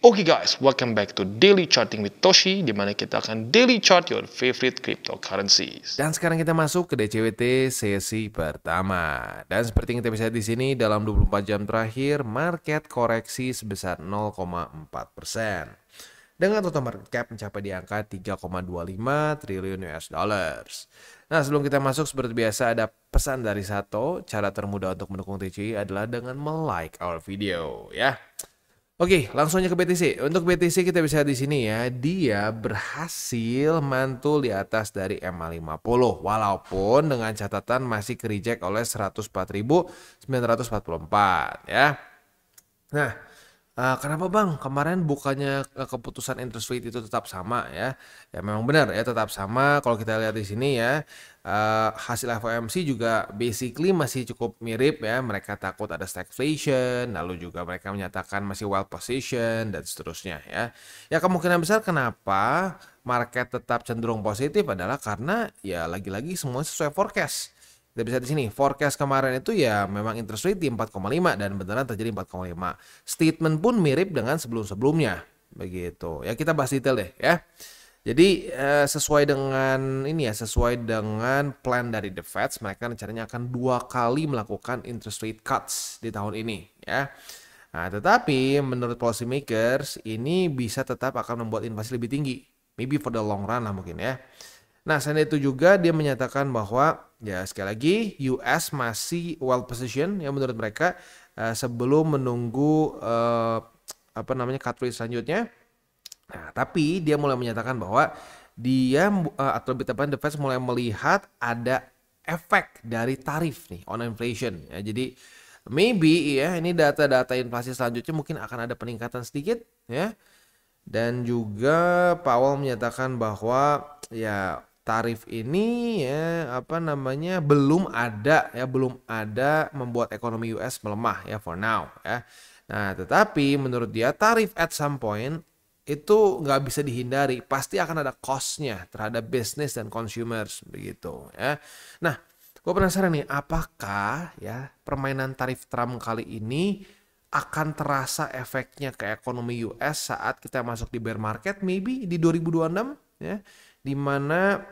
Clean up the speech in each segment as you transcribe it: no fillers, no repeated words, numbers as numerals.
Oke guys, welcome back to Daily Charting with Toshi, di mana kita akan daily chart your favorite cryptocurrencies. Dan sekarang kita masuk ke DCWT sesi pertama. Dan seperti yang kita bisa lihat di sini, dalam 24 jam terakhir, market koreksi sebesar 0,4%. Dengan total market cap mencapai di angka 3,25 triliun US dollars. Nah, sebelum kita masuk, seperti biasa ada pesan dari Sato. Cara termudah untuk mendukung TCI adalah dengan like our video, ya. Oke, langsung aja ke BTC. Untuk BTC kita bisa lihat di sini ya, dia berhasil mantul di atas dari MA50 walaupun dengan catatan masih ke reject oleh 104.944 ya. Nah, kenapa Bang? Kemarin bukannya keputusan interest rate itu tetap sama ya? Ya memang benar ya, tetap sama. Kalau kita lihat di sini ya, hasil FOMC juga basically masih cukup mirip ya. Mereka takut ada stagflation, lalu juga mereka menyatakan masih well position dan seterusnya ya. Ya kemungkinan besar kenapa market tetap cenderung positif adalah karena ya lagi-lagi semua sesuai forecast. Kita bisa di sini, forecast kemarin itu ya memang interest rate di 4,5 dan beneran terjadi 4,5. Statement pun mirip dengan sebelum-sebelumnya. Begitu. Ya kita bahas detail deh ya. Jadi sesuai dengan ini ya, sesuai dengan plan dari The Fed, mereka rencananya akan 2 kali melakukan interest rate cuts di tahun ini ya. Nah, tetapi menurut policy makers ini bisa tetap akan membuat inflasi lebih tinggi. Maybe for the long run lah mungkin ya. Nah, selain itu juga dia menyatakan bahwa ya sekali lagi US masih well position ya menurut mereka sebelum menunggu cut rate selanjutnya. Nah, tapi dia mulai menyatakan bahwa dia atau lebih tepatnya The Fed mulai melihat ada efek dari tarif nih on inflation ya. Jadi maybe ya ini data-data inflasi selanjutnya mungkin akan ada peningkatan sedikit ya. Dan juga Powell menyatakan bahwa ya tarif ini ya belum ada membuat ekonomi US melemah ya for now ya. Nah, tetapi menurut dia tarif at some point itu nggak bisa dihindari, pasti akan ada cost-nya terhadap business dan consumers begitu ya. Nah, gue penasaran nih, apakah ya permainan tarif Trump kali ini akan terasa efeknya ke ekonomi US saat kita masuk di bear market maybe di 2026 ya, dimana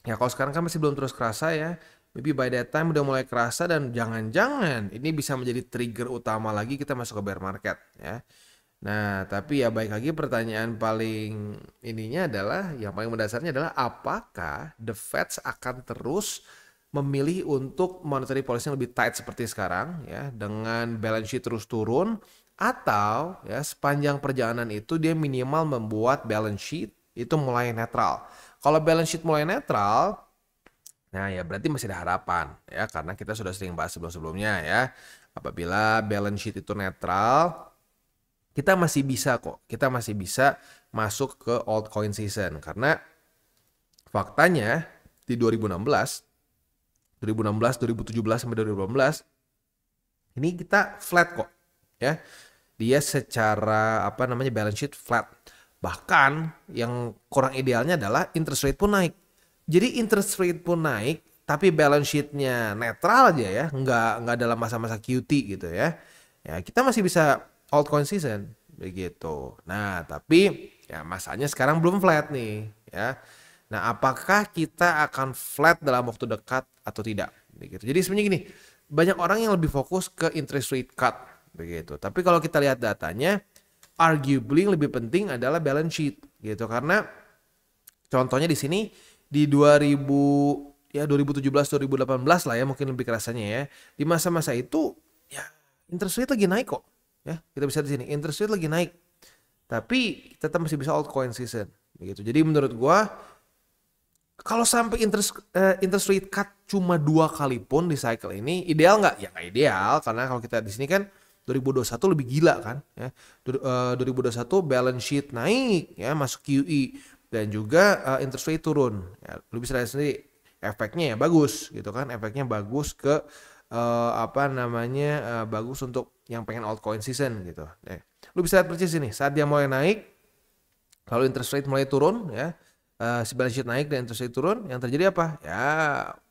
ya kalau sekarang kan masih belum terus kerasa ya, maybe by that time udah mulai kerasa dan jangan-jangan ini bisa menjadi trigger utama lagi kita masuk ke bear market ya. Nah, tapi ya baik lagi pertanyaan paling ininya adalah, yang paling mendasarnya adalah apakah The Fed akan terus memilih untuk monetary policy yang lebih tight seperti sekarang ya, dengan balance sheet terus turun, atau ya sepanjang perjalanan itu dia minimal membuat balance sheet itu mulai netral. Kalau balance sheet mulai netral, nah ya berarti masih ada harapan ya, karena kita sudah sering bahas sebelum-sebelumnya ya. Apabila balance sheet itu netral, kita masih bisa masuk ke altcoin season, karena faktanya di 2017 sampai 2018 ini kita flat kok ya. Dia secara balance sheet flat. Bahkan yang kurang idealnya adalah interest rate pun naik. Jadi interest rate pun naik tapi balance sheet-nya netral aja ya, nggak dalam masa-masa QT gitu ya. Ya kita masih bisa altcoin season begitu. Nah, tapi ya masanya sekarang belum flat nih ya. Nah, apakah kita akan flat dalam waktu dekat atau tidak? Begitu. Jadi sebenarnya gini, banyak orang yang lebih fokus ke interest rate cut begitu. Tapi kalau kita lihat datanya, arguably yang lebih penting adalah balance sheet gitu, karena contohnya di sini di 2017 2018 lah ya, mungkin lebih kerasanya ya. Di masa-masa itu ya interest rate lagi naik kok. Ya, kita bisa di sini interest rate lagi naik. Tapi tetap masih bisa altcoin season begitu. Jadi menurut gua kalau sampai interest rate cut cuma 2 kali pun di cycle ini, ideal nggak? Ya nggak ideal, karena kalau kita di sini kan 2021 lebih gila kan ya. 2021 balance sheet naik ya, masuk QE, dan juga interest rate turun. Ya, lu bisa lihat sendiri efeknya ya bagus gitu kan. Efeknya bagus ke bagus untuk yang pengen altcoin season gitu. Lu bisa lihat persis ini, saat dia mulai naik, kalau interest rate mulai turun ya, si balance sheet naik dan interest rate turun, yang terjadi apa? Ya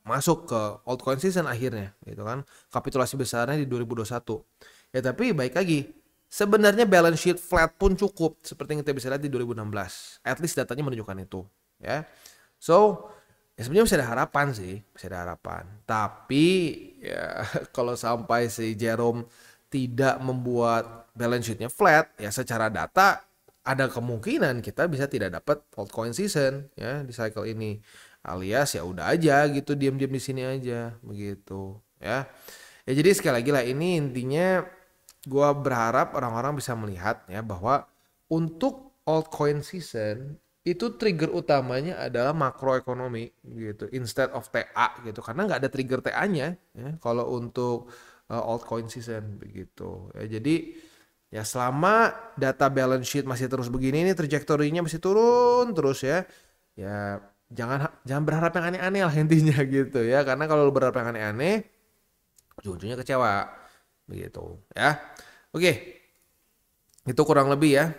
masuk ke altcoin season akhirnya gitu kan. Kapitulasi besarnya di 2021. Ya tapi baik lagi, Sebenarnya balance sheet flat pun cukup seperti yang kita bisa lihat di 2016. At least datanya menunjukkan itu, ya. So, ya sebenarnya bisa ada harapan sih, bisa ada harapan. Tapi ya kalau sampai si Jerome tidak membuat balance sheetnya flat, ya secara data ada kemungkinan kita bisa tidak dapat altcoin season ya di cycle ini. Alias ya udah aja gitu diam-diam di sini aja begitu, ya. Ya jadi sekali lagi lah ini intinya gua berharap orang-orang bisa melihat ya bahwa untuk altcoin season itu trigger utamanya adalah makroekonomi gitu instead of TA gitu karena nggak ada trigger TA-nya ya kalau untuk altcoin season begitu ya. Jadi ya selama data balance sheet masih terus begini nih trajektorinya masih turun terus ya jangan berharap yang aneh-aneh lah intinya gitu ya karena kalau lu berharap yang aneh-aneh ujung-ujungnya kecewa begitu ya. Oke, itu kurang lebih ya.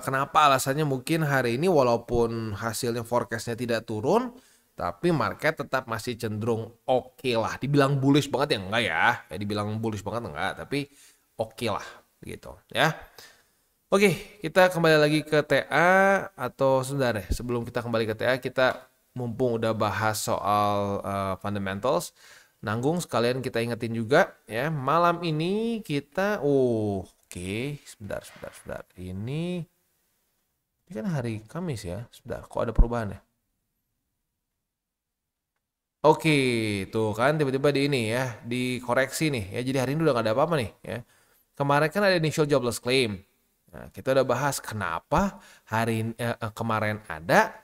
Kenapa alasannya mungkin hari ini walaupun hasilnya forecastnya tidak turun, tapi market tetap masih cenderung oke lah. Dibilang bullish banget ya enggak ya. Dibilang bullish banget enggak, tapi oke lah gitu ya. Oke, kita kembali lagi ke TA atau sebentar deh. Sebelum kita kembali ke TA, kita mumpung udah bahas soal fundamentals, nanggung sekalian kita ingetin juga ya. Malam ini kita oke, sebentar. Ini kan hari Kamis ya. Sebentar, kok ada perubahan ya? Oke, tuh kan tiba-tiba di ini ya, dikoreksi nih ya. Jadi hari ini udah gak ada apa-apa nih ya. Kemarin kan ada initial jobless claim. Nah, kita udah bahas kenapa kemarin ada,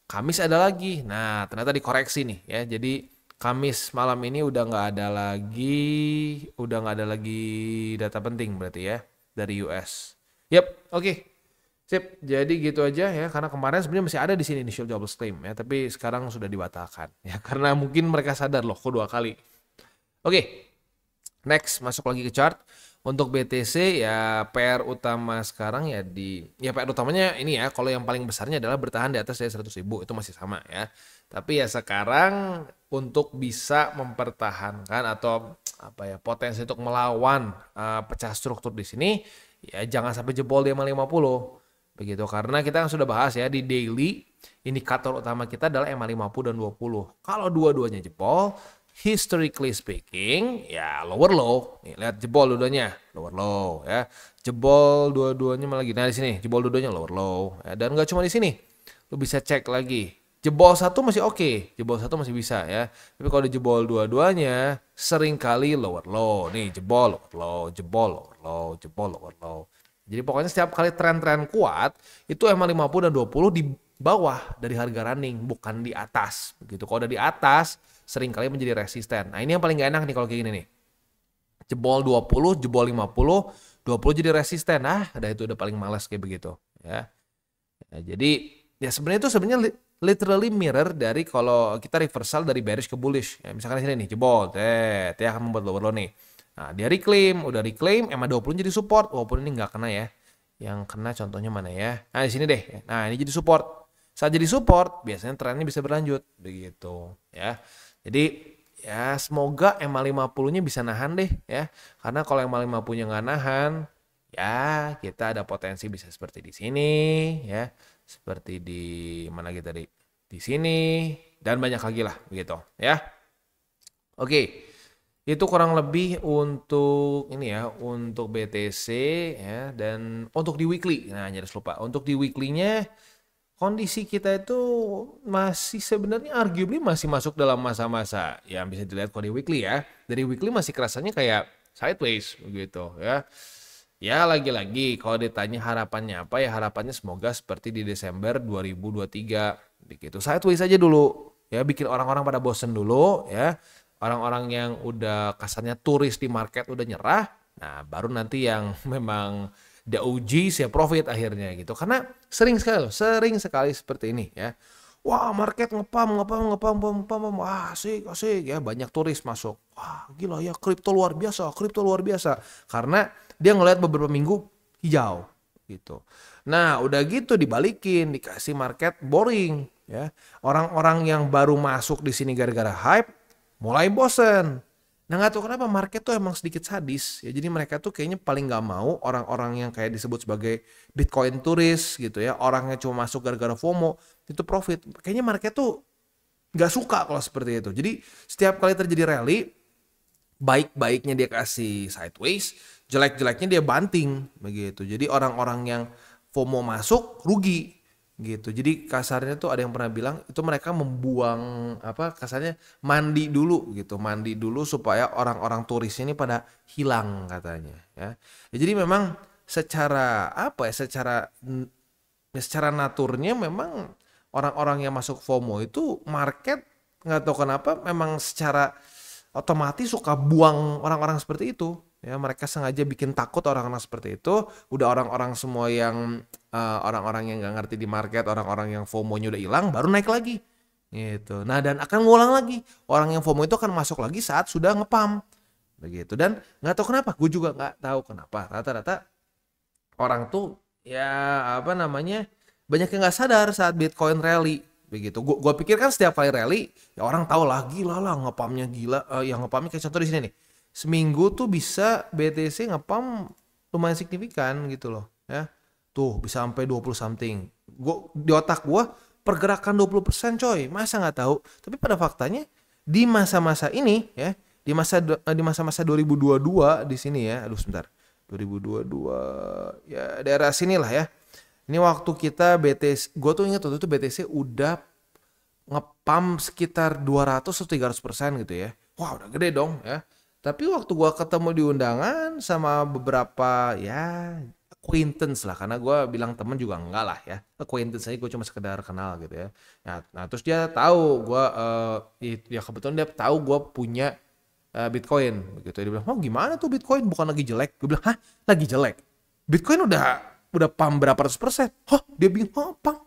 Kamis ada lagi. Nah, ternyata dikoreksi nih ya. Jadi Kamis malam ini udah nggak ada lagi data penting berarti ya dari US. Yep, oke. Sip, jadi gitu aja ya karena kemarin sebenarnya masih ada di sini initial jobless claim ya, tapi sekarang sudah dibatalkan ya karena mungkin mereka sadar loh kok 2 kali. Oke. Next, masuk lagi ke chart. Untuk BTC ya PR utama sekarang ya PR utamanya ini ya kalau yang paling besarnya adalah bertahan di atas dari 100.000 itu masih sama ya. Tapi ya sekarang untuk bisa mempertahankan atau potensi untuk melawan pecah struktur di sini ya jangan sampai jebol di 50 begitu karena kita kan sudah bahas ya di daily indikator utama kita adalah MA50 dan 20. Kalau dua-duanya jebol historically speaking, ya lower low. Nih, lihat jebol dua-duanya, lower low ya. Jebol dua-duanya malah lagi. Nah, di sini jebol dua-duanya lower low. Ya. Dan nggak cuma di sini. Lu bisa cek lagi. Jebol satu masih oke. Jebol satu masih bisa ya. Tapi kalau di jebol dua-duanya sering kali lower low. Nih, jebol lower low, jebol lower low, jebol lower low. Jadi pokoknya setiap kali tren-tren kuat itu MA50 dan 20 di bawah dari harga running, bukan di atas. Begitu. Kalau udah di atas sering kali menjadi resisten. Nah, ini yang paling gak enak nih kalau kayak gini nih. Jebol 20, jebol 50, 20 jadi resisten. Itu udah paling males kayak begitu, ya. Jadi ya sebenarnya literally mirror dari kalau kita reversal dari bearish ke bullish. Ya, misalkan di sini nih jebol, dia akan membuat lower low nih. Nah, dia udah reclaim, MA20 jadi support walaupun ini nggak kena ya. Yang kena contohnya mana ya? Nah, di sini deh. Nah, ini jadi support. Saat jadi support, biasanya trennya bisa berlanjut begitu, ya. Jadi ya semoga MA50-nya bisa nahan deh ya. Karena kalau MA50-nya nggak nahan, ya kita ada potensi bisa seperti di sini ya. Seperti di mana kita di sini dan banyak lagi lah begitu ya. Oke. Itu kurang lebih untuk ini ya, untuk BTC ya dan untuk di weekly. Nah, jangan lupa untuk di weekly-nya kondisi kita itu masih sebenarnya arguably masih masuk dalam masa-masa yang bisa dilihat kalau di weekly ya. Dari weekly masih kerasanya kayak sideways begitu ya. Ya lagi-lagi kalau ditanya harapannya apa ya harapannya semoga seperti di Desember 2023 begitu. Sideways aja dulu ya bikin orang-orang pada bosen dulu ya. Orang-orang yang udah kasarnya turis di market udah nyerah. Nah baru nanti yang memang the OGs ya profit akhirnya gitu. Karena sering sekali seperti ini ya. Wah market ngepam. Wah asik ya banyak turis masuk. Wah gila ya kripto luar biasa. Karena dia ngelihat beberapa minggu hijau gitu. Nah udah gitu dibalikin dikasih market boring ya. Orang-orang yang baru masuk di sini gara-gara hype mulai bosen. Nah nggak tahu kenapa market tuh emang sedikit sadis ya. Jadi mereka tuh kayaknya paling nggak mau orang-orang yang kayak disebut sebagai Bitcoin turis gitu ya. Orangnya cuma masuk gara-gara FOMO itu profit. Kayaknya market tuh nggak suka kalau seperti itu. Jadi setiap kali terjadi rally, baik-baiknya dia kasih sideways, jelek-jeleknya dia banting begitu. Jadi orang-orang yang FOMO masuk rugi gitu. Jadi kasarnya tuh ada yang pernah bilang itu mereka membuang apa kasarnya mandi dulu gitu, mandi dulu supaya orang-orang turis ini pada hilang katanya ya. Ya jadi memang secara apa ya secara naturnya memang orang-orang yang masuk FOMO itu market nggak tahu kenapa memang secara otomatis suka buang orang-orang seperti itu ya. Mereka sengaja bikin takut orang-orang seperti itu. Udah orang-orang semua yang orang-orang yang nggak ngerti di market, orang-orang yang FOMO-nya udah hilang, baru naik lagi gitu. Nah dan akan ngulang lagi, orang yang FOMO itu akan masuk lagi saat sudah ngepam begitu. Dan nggak tahu kenapa, gue juga nggak tahu kenapa rata-rata orang tuh ya apa namanya banyak yang nggak sadar saat Bitcoin rally begitu. Gua pikir kan setiap kali rally ya orang tahu lah gila lah ngepamnya gila. Yang ngepamnya kayak contoh di sini nih, seminggu tuh bisa BTC ngepam lumayan signifikan gitu loh ya. Tuh bisa sampai 20 something. Di otak gua pergerakan 20% coy, masa nggak tahu. Tapi pada faktanya di masa-masa ini ya, di masa-masa 2022 di sini ya. Aduh sebentar. 2022 ya daerah sinilah ya. Ini waktu kita BTC, gue tuh ingat waktu itu BTC udah ngepam sekitar 200 atau 300% gitu ya. Wah udah gede dong ya. Tapi waktu gue ketemu di undangan sama beberapa ya acquaintance lah. Karena gue bilang temen juga enggak lah ya. Acquaintance aja gue cuma sekedar kenal gitu ya. Nah terus dia tahu gue, ya kebetulan dia tahu gue punya Bitcoin begitu. Dia bilang, oh gimana tuh Bitcoin bukan lagi jelek? Gue bilang, hah lagi jelek? Bitcoin udah pam berapa ratus persen. Hah, dia bilang, oh pam.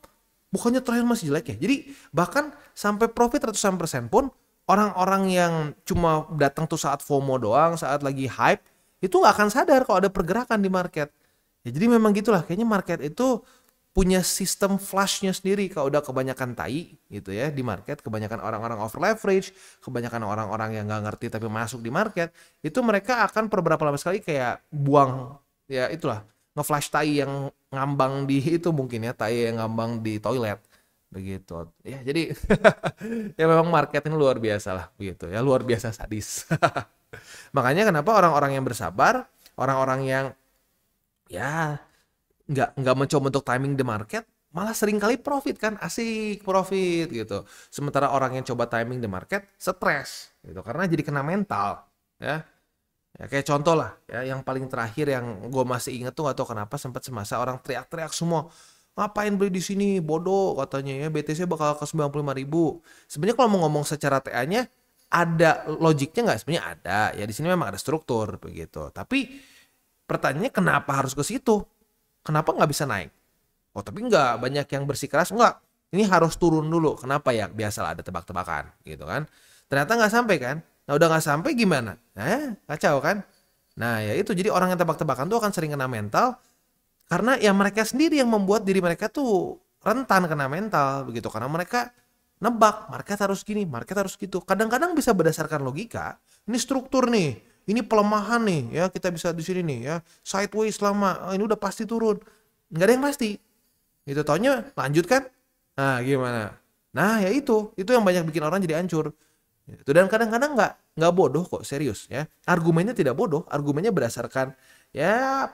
Bukannya terakhir masih jelek ya. Jadi bahkan sampai profit ratusan persen pun orang-orang yang cuma datang tuh saat FOMO doang, saat lagi hype, itu nggak akan sadar kalau ada pergerakan di market. Ya jadi memang gitulah. Kayaknya market itu punya sistem flashnya sendiri. Kalau udah kebanyakan tai gitu ya di market, kebanyakan orang-orang over leverage, kebanyakan orang-orang yang nggak ngerti tapi masuk di market, itu mereka akan per berapa lama sekali kayak buang ya itulah nge-flash tai yang ngambang di itu mungkin ya, tai yang ngambang di toilet begitu ya. Jadi ya memang market ini luar biasa lah begitu ya, luar biasa sadis. Makanya kenapa orang-orang yang bersabar, orang-orang yang ya nggak mencoba untuk timing the market malah sering kali profit kan, asik profit gitu. Sementara orang yang coba timing the market stres gitu karena jadi kena mental ya. Ya kayak contoh lah ya, yang paling terakhir yang gue masih inget tuh atau kenapa sempat semasa orang teriak-teriak semua, ngapain beli di sini bodoh katanya ya, BTC bakal ke 95.000. Sebenarnya kalau mau ngomong secara TA-nya ada logiknya nggak? Sebenarnya ada ya, di sini memang ada struktur begitu. Tapi pertanyaannya kenapa harus ke situ? Kenapa nggak bisa naik? Oh tapi nggak, banyak yang bersikeras nggak, ini harus turun dulu. Kenapa ya? Biasalah ada tebak-tebakan gitu kan. Ternyata nggak sampai kan. Nah udah nggak sampai gimana? Kacau kan? Nah ya itu, jadi orang yang tebak-tebakan tuh akan sering kena mental karena ya mereka sendiri yang membuat diri mereka tuh rentan kena mental begitu. Karena mereka nebak market harus gini, market harus gitu. Kadang-kadang bisa berdasarkan logika. Ini struktur nih, ini pelemahan nih ya, kita bisa di sini nih ya, sideways lama, ini udah pasti turun. Nggak ada yang pasti. Itu taunya lanjut kan? Nah gimana? Nah ya itu yang banyak bikin orang jadi hancur. Itu, dan kadang-kadang nggak bodoh kok, serius ya. Argumennya tidak bodoh, argumennya berdasarkan ya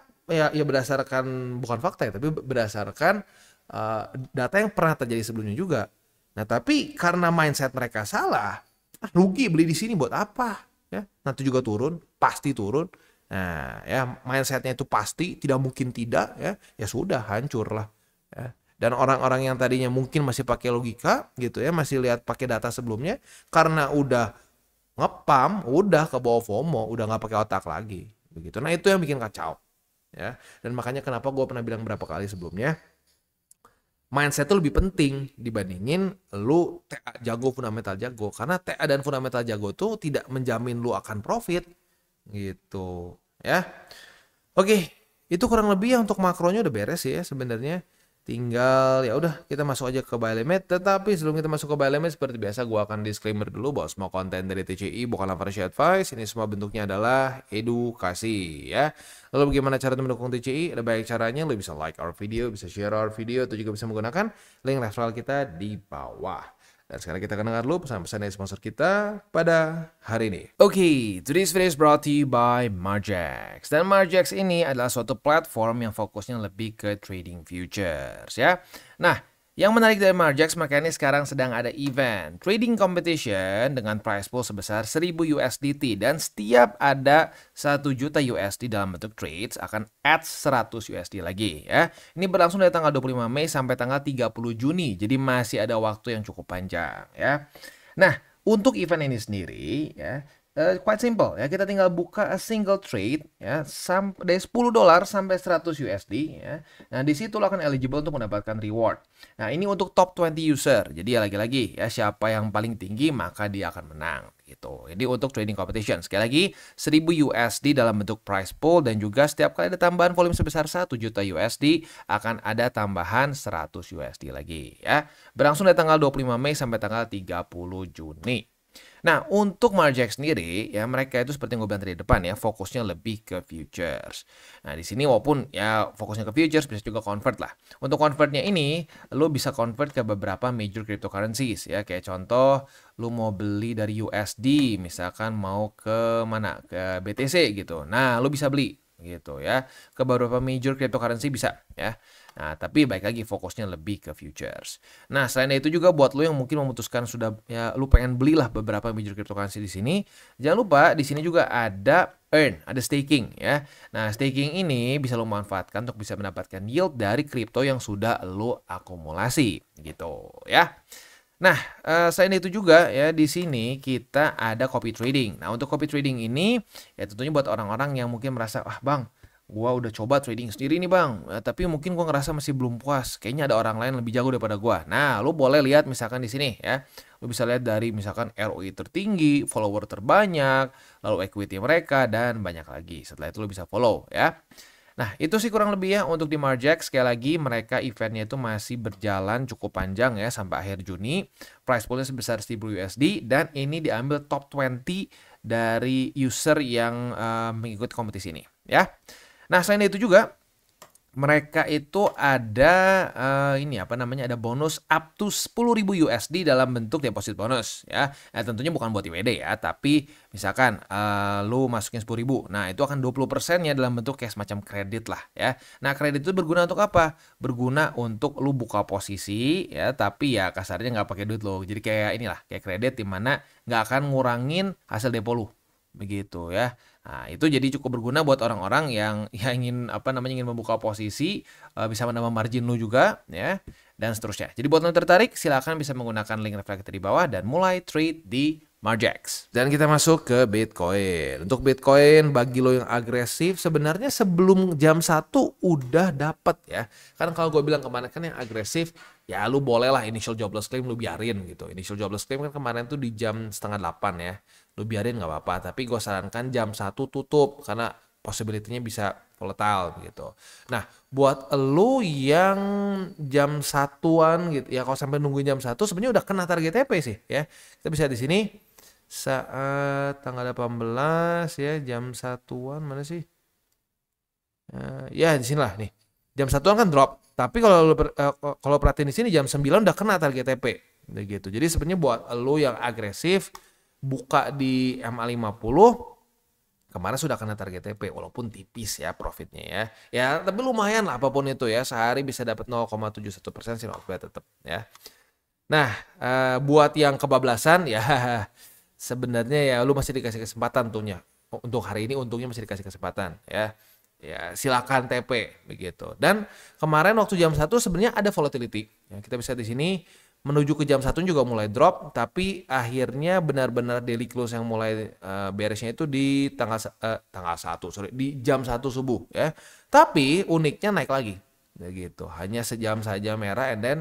berdasarkan bukan fakta ya, tapi berdasarkan data yang pernah terjadi sebelumnya juga. Nah tapi karena mindset mereka salah, rugi beli di sini buat apa? Ya nanti juga turun, pasti turun. Nah ya mindsetnya itu pasti, tidak mungkin tidak ya, ya sudah hancur lah. Ya. Dan orang-orang yang tadinya mungkin masih pakai logika gitu ya, masih lihat pakai data sebelumnya, karena udah ngepam, udah ke bawah FOMO, udah nggak pakai otak lagi begitu. Nah itu yang bikin kacau ya. Dan makanya kenapa gue pernah bilang berapa kali sebelumnya, mindset itu lebih penting dibandingin lu TA jago, fundamental jago. Karena TA dan fundamental jago tuh tidak menjamin lu akan profit gitu ya. Oke, itu kurang lebih ya untuk makronya udah beres ya sebenarnya. tinggal ya udah kita masuk aja ke buy limit. Tetapi sebelum kita masuk ke buy limit seperti biasa gua akan disclaimer dulu bahwa semua konten dari TCI bukanlah financial advice. Ini semua bentuknya adalah edukasi ya. Lalu bagaimana cara mendukung TCI? Ada banyak caranya. Lo bisa like our video, bisa share our video, atau juga bisa menggunakan link referral kita di bawah. Dan sekarang kita akan dengar dulu pesan-pesan dari sponsor kita pada hari ini. Oke, today's video is brought to you by Margex. Dan Margex ini adalah suatu platform yang fokusnya lebih ke trading futures ya. Nah, yang menarik dari Margex, mereka ini sekarang sedang ada event trading competition dengan price pool sebesar 1000 USDT, dan setiap ada 1 juta USD dalam bentuk trades akan add 100 USD lagi ya. Ini berlangsung dari tanggal 25 Mei sampai tanggal 30 Juni. Jadi masih ada waktu yang cukup panjang ya. Nah, untuk event ini sendiri ya, quite simple ya, kita tinggal buka a single trade ya dari $10 sampai 100 USD ya. Nah, di situ lo akan eligible untuk mendapatkan reward. Nah, ini untuk top 20 user. Jadi ya lagi-lagi ya, siapa yang paling tinggi maka dia akan menang gitu. Jadi untuk trading competition sekali lagi 1000 USD dalam bentuk price pool, dan juga setiap kali ada tambahan volume sebesar 1 juta USD akan ada tambahan 100 USD lagi ya. Berlangsung dari tanggal 25 Mei sampai tanggal 30 Juni. Nah, untuk Margex sendiri ya, mereka itu seperti yang gue bilang tadi di depan ya, fokusnya lebih ke futures. Nah, di sini walaupun ya fokusnya ke futures, bisa juga convert lah. Untuk convertnya ini, lo bisa convert ke beberapa major cryptocurrencies ya. Kayak contoh, lo mau beli dari USD, misalkan mau ke mana? Ke BTC gitu. Nah, lo bisa beli gitu ya. Ke beberapa major cryptocurrency bisa ya. Nah, tapi baik lagi fokusnya lebih ke futures. Nah, selain itu juga buat lo yang mungkin memutuskan sudah ya lo pengen belilah beberapa major cryptocurrency di sini, jangan lupa di sini juga ada earn, ada staking ya. Nah, staking ini bisa lo manfaatkan untuk bisa mendapatkan yield dari kripto yang sudah lo akumulasi gitu ya. Nah, selain itu juga ya, di sini kita ada copy trading. Nah, untuk copy trading ini ya tentunya buat orang-orang yang mungkin merasa, "Ah, Bang, gua udah coba trading sendiri nih Bang, tapi mungkin gua ngerasa masih belum puas. Kayaknya ada orang lain lebih jago daripada gua." Nah, lu boleh lihat misalkan di sini ya. Lu bisa lihat dari misalkan ROI tertinggi, follower terbanyak, lalu equity mereka, dan banyak lagi. Setelah itu lu bisa follow ya. Nah, itu sih kurang lebih ya untuk di Margex. Sekali lagi, mereka eventnya itu masih berjalan cukup panjang ya, sampai akhir Juni. Price poolnya sebesar 1000 USD, dan ini diambil top 20 dari user yang mengikuti kompetisi ini ya. Nah, selain itu juga mereka itu ada ini apa namanya, ada bonus up to 10.000 USD dalam bentuk deposit bonus ya. Nah, tentunya bukan buat IWD ya, tapi misalkan lu masukin 10.000. Nah, itu akan 20%-nya dalam bentuk kayak semacam kredit lah ya. Nah, kredit itu berguna untuk apa? Berguna untuk lu buka posisi ya, tapi ya kasarnya nggak pakai duit lo. Jadi kayak inilah, kayak kredit di mana nggak akan ngurangin hasil depo lu. Begitu ya. Nah, itu jadi cukup berguna buat orang-orang yang ingin apa namanya, ingin membuka posisi, bisa menambah margin lu juga ya, dan seterusnya. Jadi buat lo yang tertarik, silakan bisa menggunakan link referral kita di bawah dan mulai trade di Margex. Dan kita masuk ke Bitcoin. Untuk Bitcoin, bagi lo yang agresif, sebenarnya sebelum jam 1 udah dapat ya. Kan kalau gue bilang kemarin kan yang agresif, ya lu boleh lah initial jobless claim lu biarin gitu. Initial jobless claim kan kemarin tuh di jam setengah 8 ya. Lu biarin nggak apa-apa, tapi gue sarankan jam 1 tutup karena possibility-nya bisa volatile gitu. Nah, buat lu yang jam 1-an gitu ya, kalau sampai nungguin jam 1 sebenarnya udah kena target TP sih ya. Kita bisa di sini saat tanggal 18 ya, jam 1-an mana sih? Ya di sinilah nih. Jam 1-an kan drop. Tapi kalau perhatiin di sini jam 9 udah kena target TP gitu. Jadi sebenarnya buat lu yang agresif, buka di MA50 kemarin sudah kena target TP walaupun tipis ya profitnya ya. Ya tapi lumayan lah apapun itu ya, sehari bisa dapat 0,71% sih, not bad tetap ya. Nah, buat yang kebablasan ya sebenarnya ya lu masih dikasih kesempatan tuhnya. Untuk hari ini untungnya masih dikasih kesempatan ya. Ya silakan TP begitu. Dan kemarin waktu jam 1 sebenarnya ada volatility. Ya, kita bisa di sini menuju ke jam 1 juga mulai drop, tapi akhirnya benar-benar daily close yang mulai beresnya itu di di jam 1 subuh ya. Tapi uniknya naik lagi. Begitu. Hanya sejam saja merah and then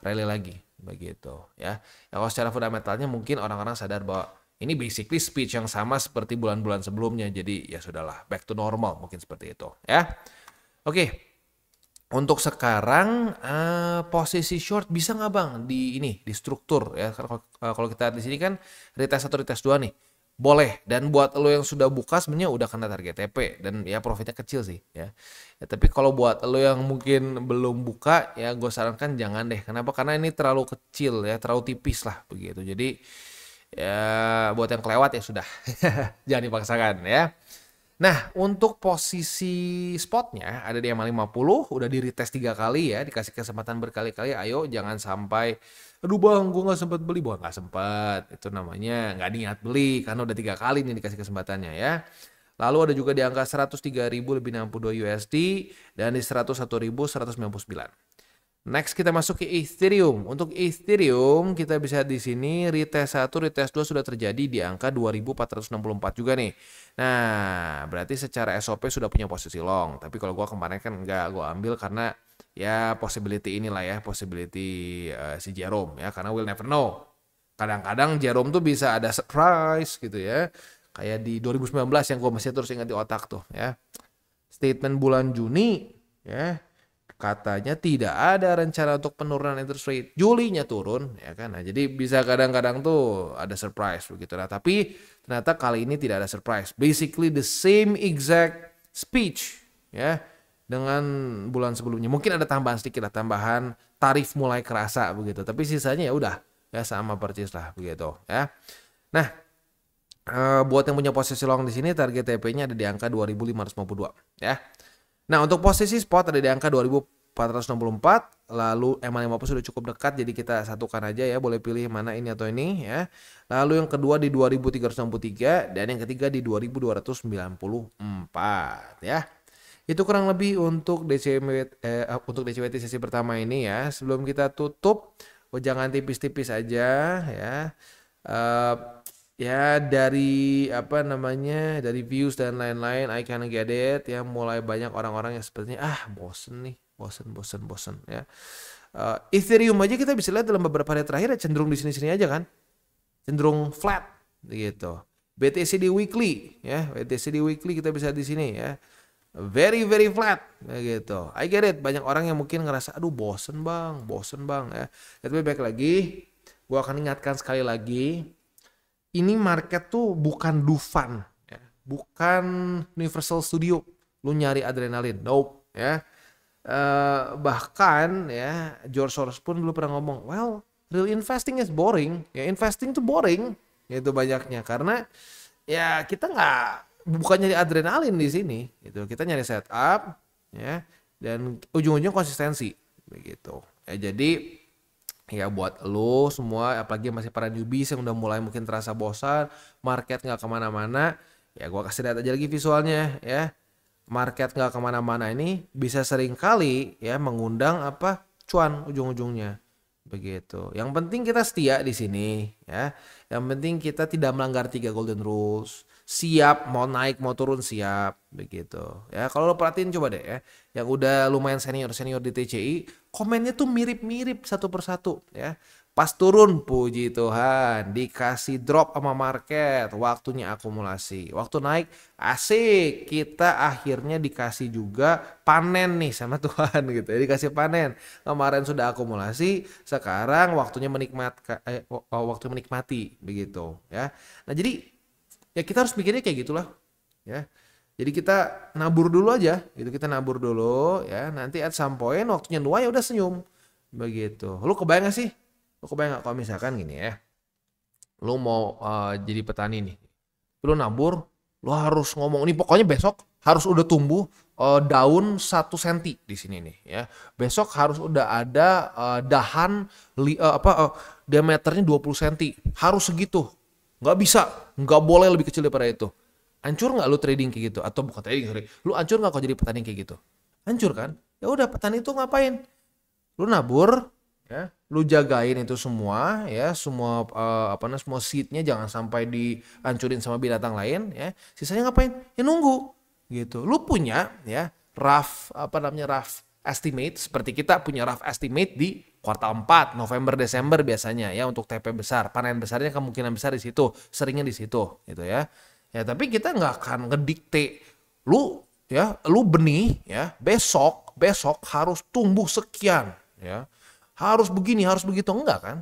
rally lagi begitu ya. Ya kalau secara fundamentalnya mungkin orang-orang sadar bahwa ini basically speech yang sama seperti bulan-bulan sebelumnya. Jadi ya sudahlah, back to normal mungkin seperti itu ya. Oke. Untuk sekarang posisi short bisa nggak bang di ini di struktur ya kalau kita lihat di sini kan retest 1 retest 2 nih boleh dan buat lo yang sudah buka sebenarnya udah kena target TP dan ya profitnya kecil sih ya. Tapi kalau buat lo yang mungkin belum buka ya gue sarankan jangan deh. Kenapa? Karena ini terlalu kecil ya terlalu tipis lah begitu. Jadi ya buat yang kelewat ya sudah jangan dipaksakan ya. Nah, untuk posisi spotnya ada di MA50, udah di retest 3 kali ya, dikasih kesempatan berkali-kali, ayo jangan sampai, aduh bang, gue gak sempat beli, bukan gak sempat, itu namanya nggak niat beli, karena udah 3 kali nih dikasih kesempatannya ya. Lalu ada juga di angka 103.000 lebih 62 USD, dan di 101.199. Next kita masuk ke Ethereum. Untuk Ethereum kita bisa di sini retest 1, retest 2 sudah terjadi di angka 2464 juga nih. Nah, berarti secara SOP sudah punya posisi long. Tapi kalau gua kemarin kan enggak, gua ambil karena ya possibility inilah ya, possibility si Jerome ya, karena we'll never know. Kadang-kadang Jerome tuh bisa ada surprise gitu ya. Kayak di 2019 yang gua masih terus ingat di otak tuh ya. Statement bulan Juni ya. Katanya tidak ada rencana untuk penurunan interest rate. Julinya turun, ya kan? Nah, jadi bisa kadang-kadang tuh ada surprise begitu. Nah, tapi ternyata kali ini tidak ada surprise. Basically the same exact speech, ya, dengan bulan sebelumnya. Mungkin ada tambahan sedikit lah, tambahan tarif mulai kerasa begitu. Tapi sisanya ya udah, ya sama persis lah begitu, ya. Nah, buat yang punya posisi long di sini target TP-nya ada di angka 2552, ya. Nah, untuk posisi spot ada di angka 2464, lalu MA50 sudah cukup dekat jadi kita satukan aja ya, boleh pilih mana ini atau ini ya. Lalu yang kedua di 2363 dan yang ketiga di 2294 ya. Itu kurang lebih untuk DCWT sesi pertama ini ya. Sebelum kita tutup, jangan tipis-tipis aja ya. Ya dari dari views dan lain-lain I can get it ya, mulai banyak orang-orang yang sepertinya bosen nih, bosen ya. Ethereum aja kita bisa lihat dalam beberapa hari terakhir ya cenderung di sini-sini aja kan, cenderung flat gitu. BTCD weekly ya, BTCD weekly kita bisa di sini ya, very flat gitu. I get it, banyak orang yang mungkin ngerasa aduh bosen bang ya. Tapi baik lagi, gua akan ingatkan sekali lagi. Ini market tuh bukan Dufan, ya. Bukan Universal Studio. Lu nyari adrenalin, nope, ya. Bahkan ya George Soros pun dulu pernah ngomong, well, real investing is boring. Ya investing tuh boring, itu banyaknya karena ya kita bukan nyari adrenalin di sini, gitu. Kita nyari setup, ya, dan ujung-ujungnya konsistensi, begitu. Ya jadi ya buat lo semua apalagi masih para newbies yang udah mulai mungkin terasa bosan, market nggak kemana-mana, ya gua kasih lihat aja lagi visualnya ya. Market nggak kemana-mana ini bisa sering kali ya mengundang cuan ujung-ujungnya begitu. Yang penting kita setia di sini ya. Yang penting kita tidak melanggar 3 golden rules. Siap mau naik mau turun siap begitu ya. Kalau lo perhatiin coba deh ya, yang udah lumayan senior di TCI komennya tuh mirip-mirip satu persatu ya. Pas turun puji Tuhan dikasih drop sama market, waktunya akumulasi. Waktu naik asik, kita akhirnya dikasih juga panen nih sama Tuhan gitu ya, dikasih panen. Kemarin sudah akumulasi, sekarang waktu menikmati begitu ya. Nah jadi ya kita harus mikirnya kayak gitulah ya. Jadi kita nabur dulu aja gitu, kita nabur dulu ya. Nanti at some point waktunya nuai ya udah senyum begitu. Lu kebayang gak sih? Lu kebayang gak kalau misalkan gini ya, lu mau jadi petani nih, lu nabur, lu harus ngomong ini pokoknya besok harus udah tumbuh daun 1 senti di sini nih ya. Besok harus udah ada dahan diameternya 20 senti, harus segitu. Nggak bisa, nggak boleh lebih kecil daripada itu. Hancur nggak lu trading kayak gitu? Atau bukan trading, sorry. Lu hancur nggak kalau jadi petani kayak gitu? Hancur kan? Ya udah, petani itu ngapain? Lu nabur, ya, lu jagain itu semua, ya, semua semua seednya jangan sampai dihancurin sama binatang lain, ya. Sisanya ngapain? Ya nunggu, gitu. Lu punya, ya, rough estimate, seperti kita punya rough estimate di kuartal 4, November, Desember biasanya, ya, untuk TP besar. Panen besarnya kemungkinan besar di situ, seringnya di situ, gitu ya. Ya tapi kita nggak akan ngedikte lu ya, lu benih ya, besok harus tumbuh sekian ya. Harus begini, harus begitu, enggak kan?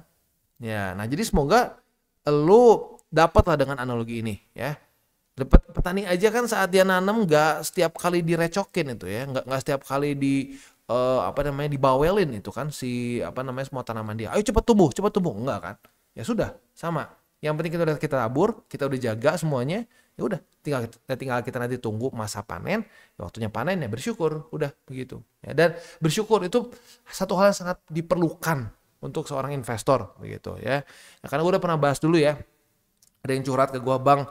Ya, nah jadi semoga lu dapat lah dengan analogi ini ya. Petani aja kan saat dia nanam nggak setiap kali direcokin itu ya, nggak setiap kali apa namanya dibawelin itu kan si apa namanya semua tanaman dia. Ayo cepat tumbuh, enggak kan? Ya sudah, sama. Yang penting kita tabur, kita udah jaga semuanya, ya udah tinggal kita nanti tunggu masa panen, ya waktunya panen ya bersyukur, udah begitu. Ya, dan bersyukur itu satu hal yang sangat diperlukan untuk seorang investor begitu ya. Nah, karena gue udah pernah bahas dulu ya. Ada yang curhat ke gue, Bang,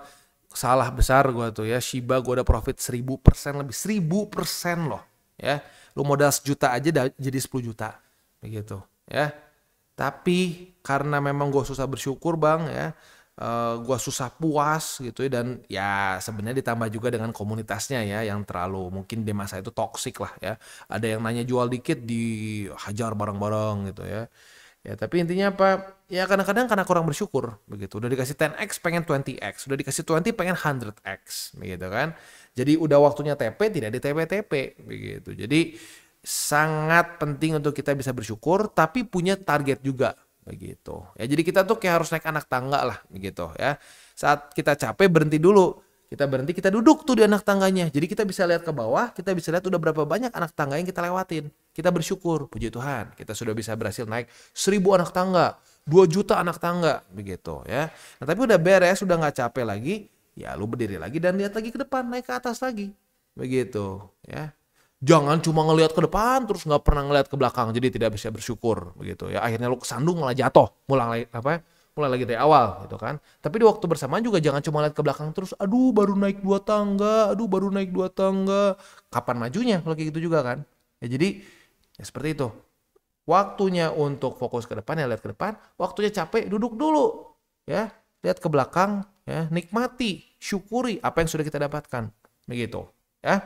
salah besar gue tuh ya, Shiba gue udah profit 1000% lebih, 1000% loh ya. Lu modal sejuta aja jadi 10 juta begitu ya. Tapi karena memang gue susah bersyukur, Bang ya, gue susah puas gitu ya, dan ya sebenarnya ditambah juga dengan komunitasnya ya yang terlalu mungkin di masa itu toksik lah ya. Ada yang nanya jual dikit dihajar bareng-bareng gitu ya. Ya, tapi intinya apa? Ya kadang-kadang karena kurang bersyukur begitu. Udah dikasih 10x pengen 20x, udah dikasih 20 pengen 100x begitu kan. Jadi udah waktunya TP tidak di TP-TP begitu. Jadi sangat penting untuk kita bisa bersyukur tapi punya target juga begitu. Ya jadi kita tuh kayak harus naik anak tangga lah begitu ya. Saat kita capek berhenti dulu. Kita berhenti, kita duduk tuh di anak tangganya. Jadi kita bisa lihat ke bawah, kita bisa lihat udah berapa banyak anak tangga yang kita lewatin. Kita bersyukur, puji Tuhan, kita sudah bisa berhasil naik 1000 anak tangga, 2 juta anak tangga, begitu ya. Nah tapi udah beres, udah nggak capek lagi, ya lu berdiri lagi dan lihat lagi ke depan, naik ke atas lagi, begitu ya. Jangan cuma ngelihat ke depan terus nggak pernah ngelihat ke belakang, jadi tidak bisa bersyukur, begitu ya. Akhirnya lu kesandung malah jatuh, mulai lagi dari awal gitu kan. Tapi di waktu bersamaan juga jangan cuma lihat ke belakang terus, aduh baru naik 2 tangga, aduh baru naik 2 tangga. Kapan majunya kalau kayak gitu juga kan? Ya jadi ya seperti itu. Waktunya untuk fokus ke depan ya lihat ke depan, waktunya capek duduk dulu. Ya, lihat ke belakang ya, nikmati, syukuri apa yang sudah kita dapatkan. Begitu, ya.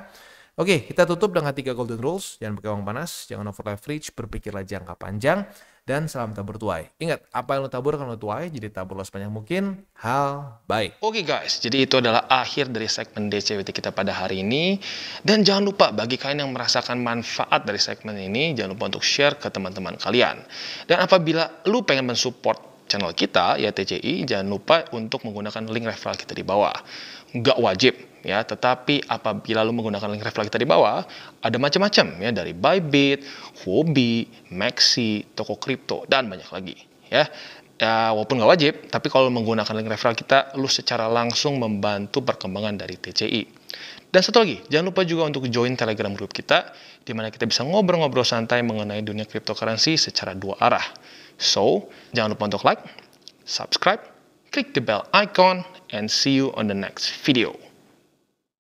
Oke, kita tutup dengan 3 golden rules. Jangan pakai uang panas, jangan over leverage, berpikirlah jangka panjang, dan salam tabur tuai. Ingat, apa yang lo tabur akan lo tuai, jadi taburlah sebanyak mungkin hal baik. Oke guys, jadi itu adalah akhir dari segmen DCWT kita pada hari ini. Dan jangan lupa bagi kalian yang merasakan manfaat dari segmen ini, jangan lupa untuk share ke teman-teman kalian. Dan apabila lu pengen mensupport channel kita, ya TCI, jangan lupa untuk menggunakan link referral kita di bawah. Nggak wajib ya, tetapi apabila lu menggunakan link referral kita di bawah, ada macam-macam ya, dari Bybit, Huobi, Maxi, toko kripto, dan banyak lagi ya. Ya, walaupun nggak wajib, tapi kalau menggunakan link referral kita, lu secara langsung membantu perkembangan dari TCI. Dan satu lagi, jangan lupa juga untuk join Telegram group kita, di mana kita bisa ngobrol-ngobrol santai mengenai dunia cryptocurrency secara 2 arah. So, jangan lupa untuk like, subscribe, click the bell icon, and see you on the next video.